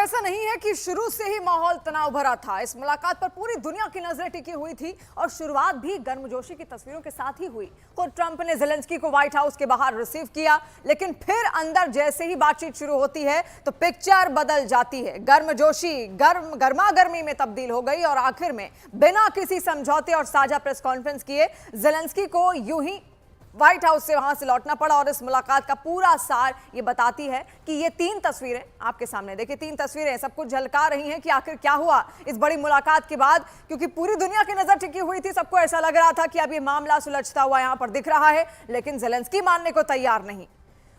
ऐसा नहीं है कि शुरू से ही माहौल तनाव भरा था। इस मुलाकात पर पूरी दुनिया की नजरें टिकी हुई थी और शुरुआत भी गर्मजोशी की तस्वीरों के साथ ही हुई। खुद ट्रंप ने जेलेंस्की को व्हाइट हाउस के बाहर रिसीव किया, लेकिन फिर अंदर जैसे ही बातचीत शुरू होती है तो पिक्चर बदल जाती है। गर्मजोशी गर्मा गर्मी में तब्दील हो गई और आखिर में बिना किसी समझौते और साझा प्रेस कॉन्फ्रेंस किए जेलेंस्की को यूं ही व्हाइट हाउस से वहां से लौटना पड़ा। और इस मुलाकात का पूरा सार ये बताती है कि ये तीन तस्वीरें आपके सामने देखिए, तीन तस्वीरें सब कुछ झलका रही हैं कि आखिर क्या हुआ इस बड़ी मुलाकात के बाद, क्योंकि पूरी दुनिया की नजर टिकी हुई थी। सबको ऐसा लग रहा था कि अब ये मामला सुलझता हुआ यहां पर दिख रहा है, लेकिन जेलेंस्की मानने को तैयार नहीं।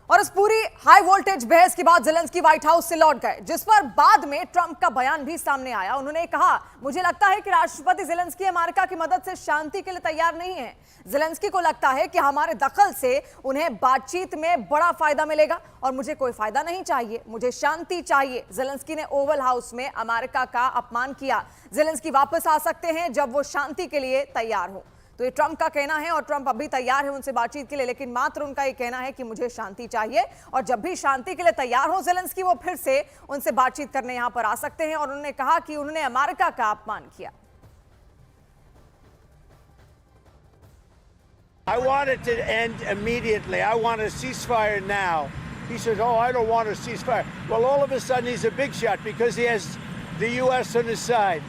और इस पूरी हाई वोल्टेज बहस के बाद जेलेंस्की व्हाइट हाउस से लौट गए, जिस पर बाद में ट्रंप का बयान भी सामने आया। उन्होंने कहा, मुझे लगता है कि राष्ट्रपति जेलेंस्की अमेरिका की मदद से शांति के लिए तैयार नहीं है। जेलेंस्की को लगता है कि हमारे दखल से उन्हें बातचीत में बड़ा फायदा मिलेगा और मुझे कोई फायदा नहीं चाहिए, मुझे शांति चाहिए। जेलेंस्की ने ओवल हाउस में अमेरिका का अपमान किया। जेलेंस्की वापस आ सकते हैं जब वो शांति के लिए तैयार हो। तो ये ट्रंप का कहना है और ट्रंप अभी तैयार है उनसे बातचीत के लिए, लेकिन मात्र उनका ये कहना है कि मुझे शांति चाहिए और जब भी शांति के लिए तैयार हो जेलेंस्की, वो फिर से उनसे बातचीत करने यहां पर आ सकते हैं। और उन्होंने कहा कि उन्होंने अमेरिका का अपमान किया। I want it to end immediately. I want a ceasefire now. He says, oh, I don't want a ceasefire. Well, all of a sudden he's a big shot because he has the U.S. on his side.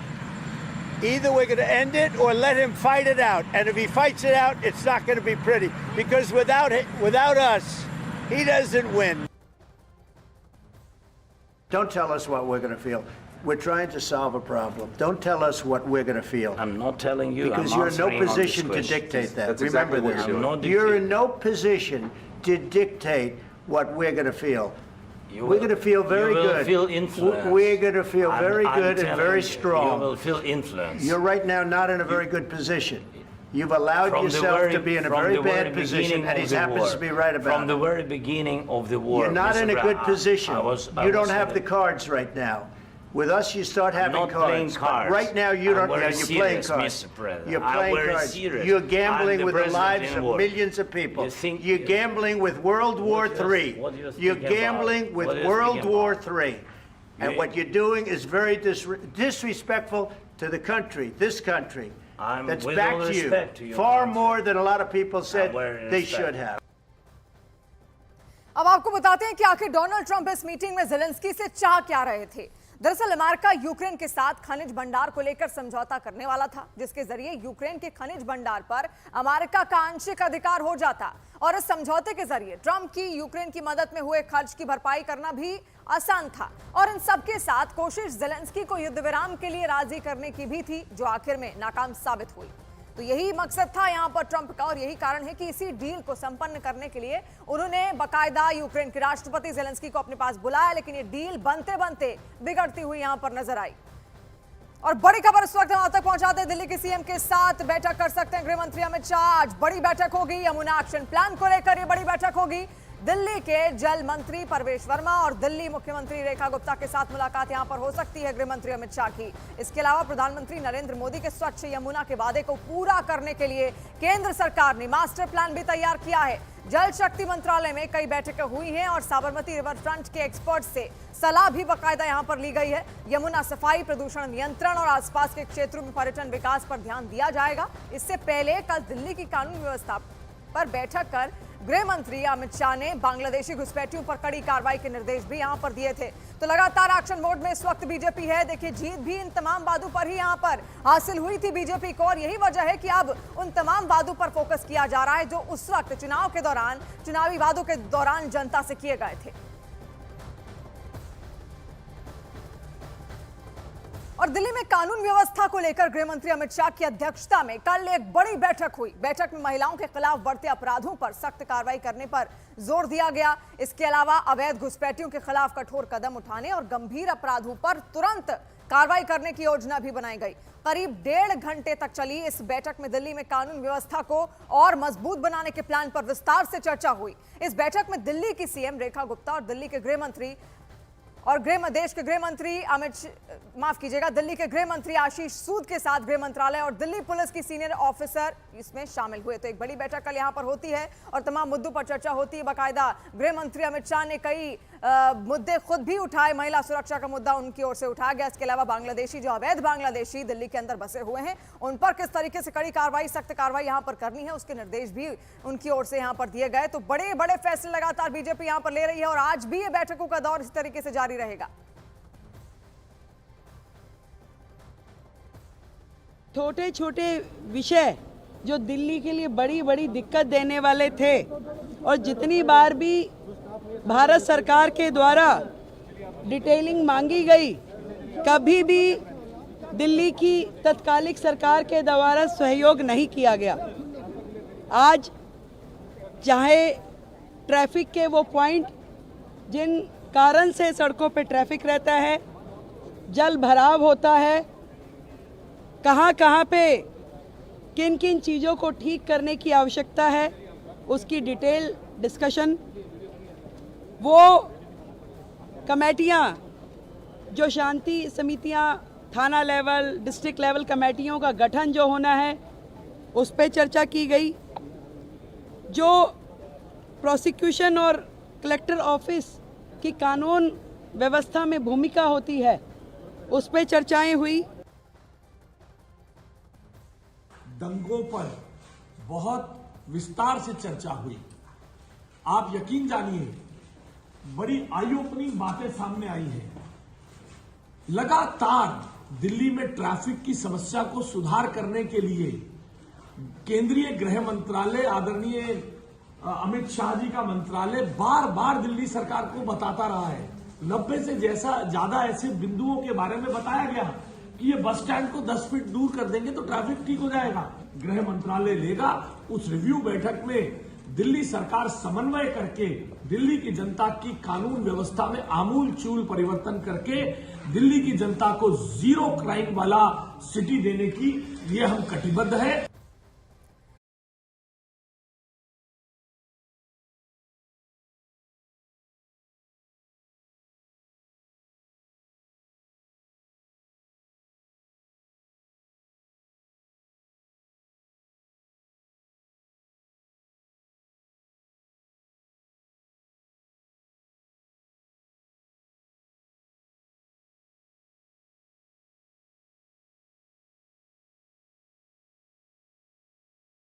Either we're going to end it or let him fight it out. And if he fights it out, it's not going to be pretty. Because without us, he doesn't win. Don't tell us what we're going to feel. We're trying to solve a problem. Don't tell us what we're going to feel. I'm not telling you. Because you're in no position to dictate that. That's Remember exactly this. what You're in no position to dictate what we're going to feel. We're going to feel very good. You will feel influence. We're going to feel very good and very You strong. will feel influence. You're right now not in a very good position. You've allowed yourself to be in a very bad position, and he happens to be right about it. From the very beginning of the war. You're not in a good position. You don't have the cards right now. With us, you start having I'm not playing cards. cards. Right now, you don't. I'm You're very playing serious, cards. Mr. President. You're I'm playing very cards. serious. You're I'm gambling the with the president lives in of war. millions of people. You think- You're gambling with World War III. What do you You're think about? gambling with What do you World think War about? III. And what you're doing is very disrespectful to the country, this country. I'm That's with back all to you. respect to your Far country. more than a lot of people said very they respect. should have. अब आपको बताते हैं कि आखिर Donald Trump इस meeting में Zelensky से चाह क्या रहे थे। दरअसल अमेरिका यूक्रेन के साथ खनिज भंडार को लेकर समझौता करने वाला था, जिसके जरिए यूक्रेन के खनिज भंडार पर अमेरिका का आंशिक अधिकार हो जाता। और इस समझौते के जरिए ट्रंप की यूक्रेन की मदद में हुए खर्च की भरपाई करना भी आसान था। और इन सबके साथ कोशिश जेलेंस्की को युद्ध विराम के लिए राजी करने की भी थी, जो आखिर में नाकाम साबित हुई। तो यही मकसद था यहां पर ट्रंप का और यही कारण है कि इसी डील को संपन्न करने के लिए उन्होंने बाकायदा यूक्रेन के राष्ट्रपति जेलेंस्की को अपने पास बुलाया, लेकिन ये डील बनते बनते बिगड़ती हुई यहां पर नजर आई। और बड़ी खबर इस वक्त हम आप तक पहुंचाते हैं, दिल्ली के सीएम के साथ बैठक कर सकते हैं गृह मंत्री अमित शाह। आज बड़ी बैठक होगी, यमुना एक्शन प्लान को लेकर ये बड़ी बैठक होगी। दिल्ली के जल मंत्री परवेश वर्मा और दिल्ली मुख्यमंत्री रेखा गुप्ता के साथ मुलाकात यहां पर हो सकती है गृह मंत्री अमित शाह की। इसके अलावा प्रधानमंत्री नरेंद्र मोदी के स्वच्छ यमुना के वादे को पूरा करने के लिए केंद्र सरकार ने मास्टर प्लान भी तैयार किया है। जल शक्ति मंत्रालय में कई बैठकें हुई हैं और साबरमती रिवर फ्रंट के एक्सपर्ट से सलाह भी बाकायदा यहां पर ली गई है। यमुना सफाई, प्रदूषण नियंत्रण और आसपास के क्षेत्रों में पर्यटन विकास पर ध्यान दिया जाएगा। इससे पहले कल दिल्ली की कानून व्यवस्था पर बैठक कर गृह मंत्री अमित शाह ने बांग्लादेशी घुसपैठियों पर कड़ी कार्रवाई के निर्देश भी यहां पर दिए थे। तो लगातार एक्शन मोड में इस वक्त बीजेपी है। देखिए, जीत भी इन तमाम वादों पर ही यहां पर हासिल हुई थी बीजेपी को, और यही वजह है कि अब उन तमाम वादों पर फोकस किया जा रहा है जो उस वक्त चुनावी वादों के दौरान जनता से किए गए थे। और दिल्ली में कानून व्यवस्था को लेकर गृह मंत्री अमित शाह की अध्यक्षता में कल एक बड़ी बैठक हुई। बैठक में महिलाओं के खिलाफ बढ़ते अपराधों पर सख्त कार्रवाई करने पर जोर दिया गया। इसके अलावा अवैध घुसपैठियों के खिलाफ कठोर कदम उठाने और गंभीर अपराधों पर तुरंत कार्रवाई करने की योजना भी बनाई गई। करीब 1.5 घंटे तक चली इस बैठक में दिल्ली में कानून व्यवस्था को और मजबूत बनाने के प्लान पर विस्तार से चर्चा हुई। इस बैठक में दिल्ली की सीएम रेखा गुप्ता और दिल्ली के गृह मंत्री और देश के गृह मंत्री दिल्ली के गृह मंत्री आशीष सूद के साथ गृह मंत्रालय और दिल्ली पुलिस की सीनियर ऑफिसर इसमें शामिल हुए। तो एक बड़ी बैठक कल यहां पर होती है और तमाम मुद्दों पर चर्चा होती है। बाकायदा गृह मंत्री अमित शाह ने कई मुद्दे खुद भी उठाए। महिला सुरक्षा का मुद्दा उनकी ओर से उठाया गया। इसके अलावा बांग्लादेशी, जो अवैध बांग्लादेशी दिल्ली के अंदर बसे हुए हैं, उन पर किस तरीके से कड़ी कार्रवाई, सख्त कार्रवाई यहां पर करनी है, उसके निर्देश भी उनकी ओर से यहां पर दिए गए। तो बड़े बड़े फैसले लगातार बीजेपी यहां पर ले रही है और आज भी ये बैठकों का दौर इस तरीके से जारी रहेगा। छोटे छोटे विषय जो दिल्ली के लिए बड़ी बड़ी दिक्कत देने वाले थे, और जितनी बार भी भारत सरकार के द्वारा डिटेलिंग मांगी गई, कभी भी दिल्ली की तत्कालिक सरकार के द्वारा सहयोग नहीं किया गया। आज चाहे ट्रैफिक के वो पॉइंट जिन कारण से सड़कों पे ट्रैफिक रहता है, जल भराव होता है, कहाँ कहाँ पे किन किन चीज़ों को ठीक करने की आवश्यकता है, उसकी डिटेल डिस्कशन, वो कमेटियाँ जो शांति समितियाँ, थाना लेवल, डिस्ट्रिक्ट लेवल कमेटियों का गठन जो होना है, उस पर चर्चा की गई। जो प्रोसिक्यूशन और कलेक्टर ऑफिस की कानून व्यवस्था में भूमिका होती है, उस पर चर्चाएं हुई। दंगों पर बहुत विस्तार से चर्चा हुई। आप यकीन जानिए, बड़ी आई ओपनिंग बातें सामने आई हैं। लगातार दिल्ली में ट्रैफिक की समस्या को सुधार करने के लिए केंद्रीय गृह मंत्रालय, आदरणीय अमित शाह जी का मंत्रालय बार बार दिल्ली सरकार को बताता रहा है। 90 से ज्यादा ऐसे बिंदुओं के बारे में बताया गया कि ये बस स्टैंड को 10 फीट दूर कर देंगे तो ट्रैफिक ठीक हो जाएगा। गृह मंत्रालय लेगा। उस रिव्यू बैठक में दिल्ली सरकार समन्वय करके दिल्ली की जनता की कानून व्यवस्था में आमूल चूल परिवर्तन करके दिल्ली की जनता को जीरो क्राइम वाला सिटी देने की लिए हम कटिबद्ध है।